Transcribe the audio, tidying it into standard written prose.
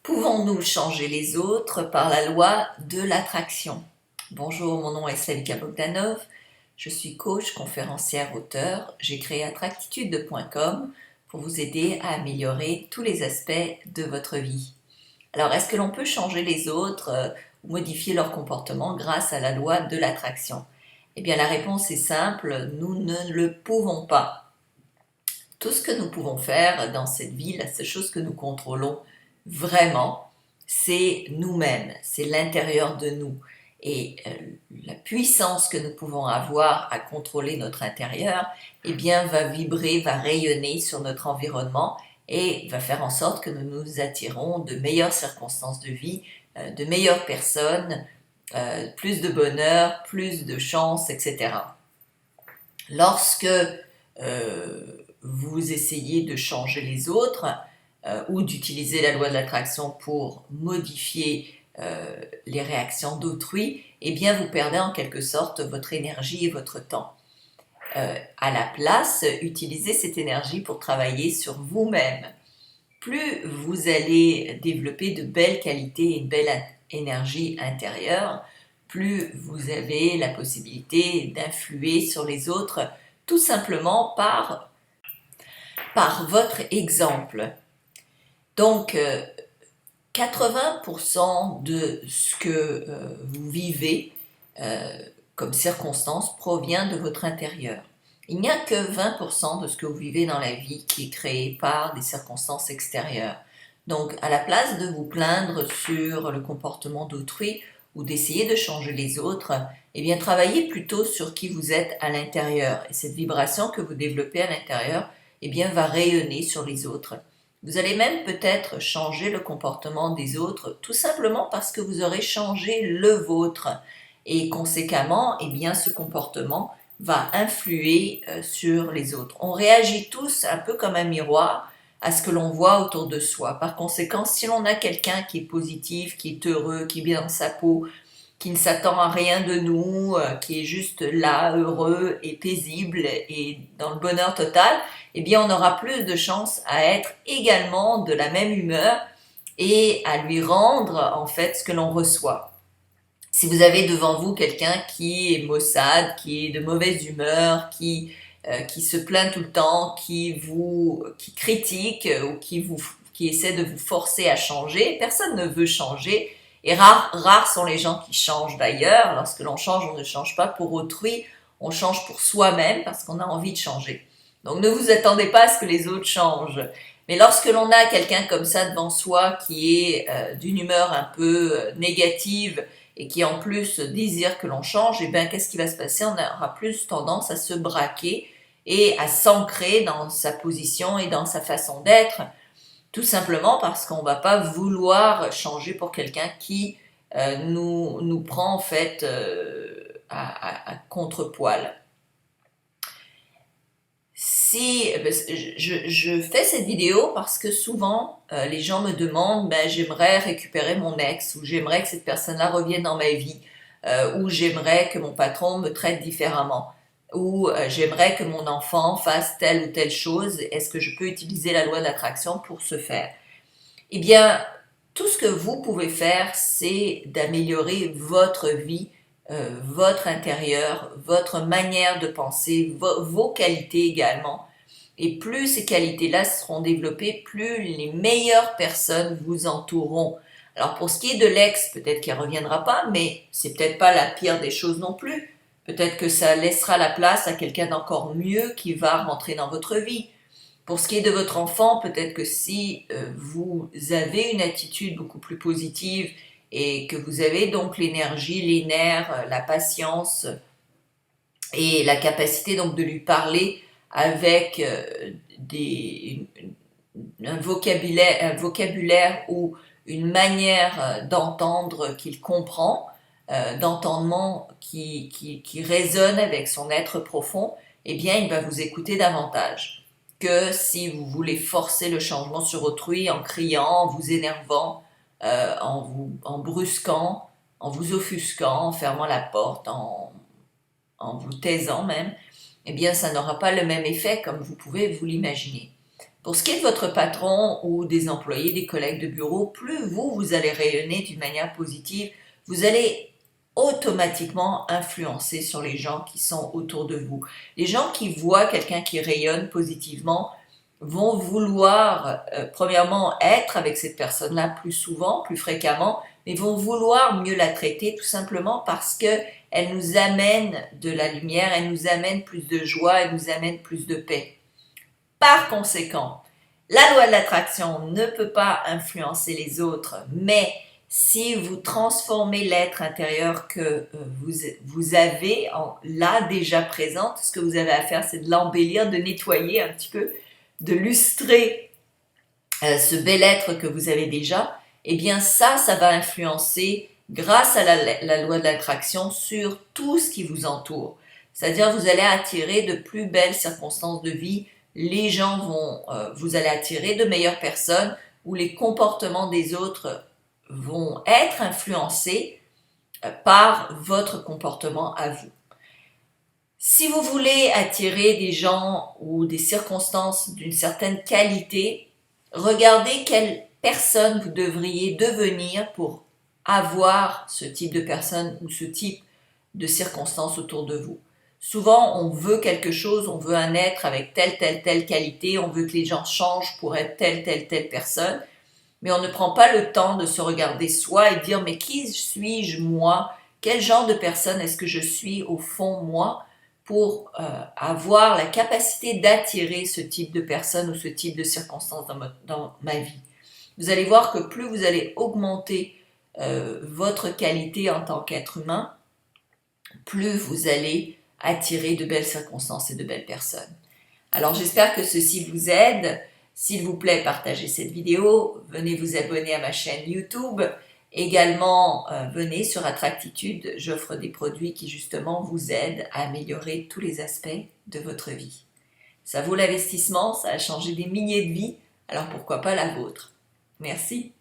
Pouvons-nous changer les autres par la loi de l'attraction? Bonjour, mon nom est Savika Bogdanov, je suis coach, conférencière, auteur. J'ai créé attractitude.com pour vous aider à améliorer tous les aspects de votre vie. Alors, est-ce que l'on peut changer les autres ou modifier leur comportement grâce à la loi de l'attraction? Eh bien, la réponse est simple, nous ne le pouvons pas. Tout ce que nous pouvons faire dans cette vie, la seule chose que nous contrôlons vraiment, c'est nous-mêmes, c'est l'intérieur de nous. Et la puissance que nous pouvons avoir à contrôler notre intérieur, eh bien, va vibrer, va rayonner sur notre environnement et va faire en sorte que nous nous attirons de meilleures circonstances de vie, de meilleures personnes, plus de bonheur, plus de chance, etc. Lorsque vous essayez de changer les autres ou d'utiliser la loi de l'attraction pour modifier les réactions d'autrui, eh bien vous perdez en quelque sorte votre énergie et votre temps. À la place, utilisez cette énergie pour travailler sur vous-même. Plus vous allez développer de belles qualités et une belle énergie intérieure, plus vous avez la possibilité d'influer sur les autres tout simplement par votre exemple. Donc, 80% de ce que vous vivez comme circonstance provient de votre intérieur. Il n'y a que 20% de ce que vous vivez dans la vie qui est créé par des circonstances extérieures. Donc, à la place de vous plaindre sur le comportement d'autrui ou d'essayer de changer les autres, eh bien, travaillez plutôt sur qui vous êtes à l'intérieur. Et cette vibration que vous développez à l'intérieur, eh bien, va rayonner sur les autres. Vous allez même peut-être changer le comportement des autres, tout simplement parce que vous aurez changé le vôtre. Et conséquemment, eh bien, ce comportement va influer sur les autres. On réagit tous un peu comme un miroir à ce que l'on voit autour de soi. Par conséquent, si l'on a quelqu'un qui est positif, qui est heureux, qui est bien dans sa peau, qui ne s'attend à rien de nous, qui est juste là, heureux et paisible et dans le bonheur total, eh bien on aura plus de chances à être également de la même humeur et à lui rendre en fait ce que l'on reçoit. Si vous avez devant vous quelqu'un qui est maussade, qui est de mauvaise humeur, qui se plaint tout le temps, qui critique ou qui essaie de vous forcer à changer, personne ne veut changer. Et rares sont les gens qui changent d'ailleurs. Lorsque l'on change, on ne change pas pour autrui, on change pour soi-même parce qu'on a envie de changer. Donc ne vous attendez pas à ce que les autres changent. Mais lorsque l'on a quelqu'un comme ça devant soi qui est d'une humeur un peu négative et qui en plus désire que l'on change, et bien qu'est-ce qui va se passer? On aura plus tendance à se braquer et à s'ancrer dans sa position et dans sa façon d'être, tout simplement parce qu'on ne va pas vouloir changer pour quelqu'un qui nous prend en fait à contre-poil. Je fais cette vidéo parce que souvent les gens me demandent j'aimerais récupérer mon ex ou j'aimerais que cette personne-là revienne dans ma vie ou j'aimerais que mon patron me traite différemment ou j'aimerais que mon enfant fasse telle ou telle chose. Est-ce que je peux utiliser la loi d'attraction pour ce faire? Eh bien, tout ce que vous pouvez faire, c'est d'améliorer votre vie, votre intérieur, votre manière de penser, vos qualités également. Et plus ces qualités-là seront développées, plus les meilleures personnes vous entoureront. Alors pour ce qui est de l'ex, peut-être qu'il ne reviendra pas, mais c'est peut-être pas la pire des choses non plus. Peut-être que ça laissera la place à quelqu'un d'encore mieux qui va rentrer dans votre vie. Pour ce qui est de votre enfant, peut-être que si vous avez une attitude beaucoup plus positive et que vous avez donc l'énergie, les nerfs, la patience et la capacité donc de lui parler avec un vocabulaire ou une manière d'entendre qu'il comprend, d'entendement qui résonne avec son être profond, eh bien il va vous écouter davantage que si vous voulez forcer le changement sur autrui en criant, en vous énervant, en brusquant, en vous offusquant, en fermant la porte, en vous taisant même, eh bien ça n'aura pas le même effet comme vous pouvez vous l'imaginer. Pour ce qui est de votre patron ou des employés, des collègues de bureau, plus vous allez rayonner d'une manière positive, vous allez automatiquement influencer sur les gens qui sont autour de vous. Les gens qui voient quelqu'un qui rayonne positivement vont vouloir, premièrement, être avec cette personne-là plus souvent, plus fréquemment, mais vont vouloir mieux la traiter tout simplement parce qu'elle nous amène de la lumière, elle nous amène plus de joie, elle nous amène plus de paix. Par conséquent, la loi de l'attraction ne peut pas influencer les autres, mais si vous transformez l'être intérieur que vous avez là déjà présent, ce que vous avez à faire, c'est de l'embellir, de nettoyer un petit peu, de lustrer ce bel être que vous avez déjà, eh bien ça va influencer grâce à la loi de l'attraction sur tout ce qui vous entoure. C'est-à-dire vous allez attirer de plus belles circonstances de vie, les gens vous allez attirer de meilleures personnes où les comportements des autres vont être influencés par votre comportement à vous. Si vous voulez attirer des gens ou des circonstances d'une certaine qualité, regardez quelle personne vous devriez devenir pour avoir ce type de personne ou ce type de circonstances autour de vous. Souvent, on veut quelque chose, on veut un être avec telle qualité, on veut que les gens changent pour être telle personne, mais on ne prend pas le temps de se regarder soi et dire mais qui suis-je moi? Quel genre de personne est-ce que je suis au fond moi pour avoir la capacité d'attirer ce type de personne ou ce type de circonstances dans ma vie? Vous allez voir que plus vous allez augmenter votre qualité en tant qu'être humain, plus vous allez attirer de belles circonstances et de belles personnes. Alors j'espère que ceci vous aide. S'il vous plaît, partagez cette vidéo, venez vous abonner à ma chaîne YouTube. Également, venez sur Attractitude, j'offre des produits qui justement vous aident à améliorer tous les aspects de votre vie. Ça vaut l'investissement, ça a changé des milliers de vies, alors pourquoi pas la vôtre? Merci.